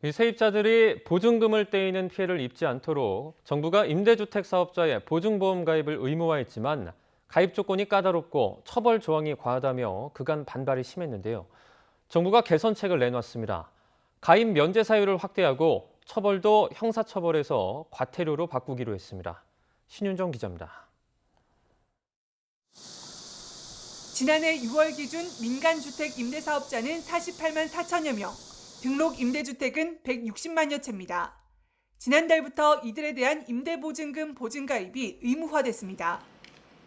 이 세입자들이 보증금을 떼이는 피해를 입지 않도록 정부가 임대주택 사업자의 보증보험 가입을 의무화했지만 가입 조건이 까다롭고 처벌 조항이 과하다며 그간 반발이 심했는데요. 정부가 개선책을 내놨습니다. 가입 면제 사유를 확대하고 처벌도 형사처벌에서 과태료로 바꾸기로 했습니다. 신윤정 기자입니다. 지난해 6월 기준 민간주택 임대사업자는 48만 4천여 명, 등록 임대주택은 160만여 채입니다. 지난달부터 이들에 대한 임대보증금 보증가입이 의무화됐습니다.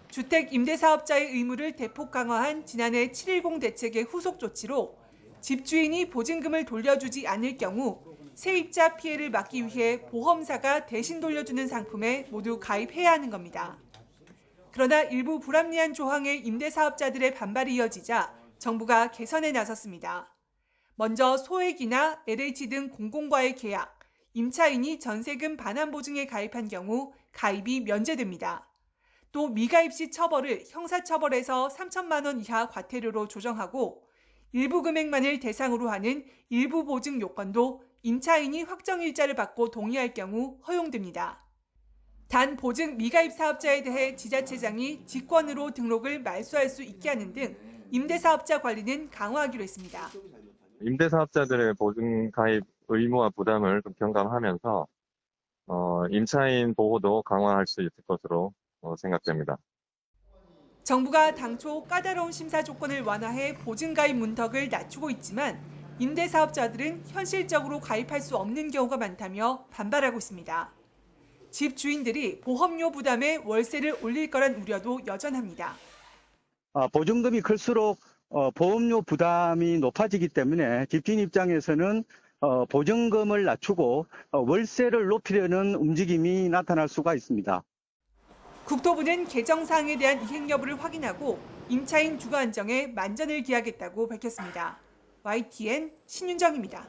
주택 임대사업자의 의무를 대폭 강화한 지난해 7.10 대책의 후속 조치로 집주인이 보증금을 돌려주지 않을 경우 세입자 피해를 막기 위해 보험사가 대신 돌려주는 상품에 모두 가입해야 하는 겁니다. 그러나 일부 불합리한 조항에 임대사업자들의 반발이 이어지자 정부가 개선에 나섰습니다. 먼저 소액이나 LH 등 공공과의 계약, 임차인이 전세금 반환 보증에 가입한 경우 가입이 면제됩니다. 또 미가입 시 처벌을 형사처벌에서 3천만 원 이하 과태료로 조정하고 일부 금액만을 대상으로 하는 일부 보증 요건도 임차인이 확정 일자를 받고 동의할 경우 허용됩니다. 단 보증 미가입 사업자에 대해 지자체장이 직권으로 등록을 말소할 수 있게 하는 등 임대사업자 관리는 강화하기로 했습니다. 임대사업자들의 보증 가입 의무와 부담을 좀 경감하면서 임차인 보호도 강화할 수 있을 것으로 생각됩니다. 정부가 당초 까다로운 심사 조건을 완화해 보증 가입 문턱을 낮추고 있지만 임대사업자들은 현실적으로 가입할 수 없는 경우가 많다며 반발하고 있습니다. 집 주인들이 보험료 부담에 월세를 올릴 거란 우려도 여전합니다. 보증금이 클수록 보험료 부담이 높아지기 때문에 집주인 입장에서는 보증금을 낮추고 월세를 높이려는 움직임이 나타날 수가 있습니다. 국토부는 개정 사항에 대한 이행 여부를 확인하고 임차인 주거 안정에 만전을 기하겠다고 밝혔습니다. YTN 신윤정입니다.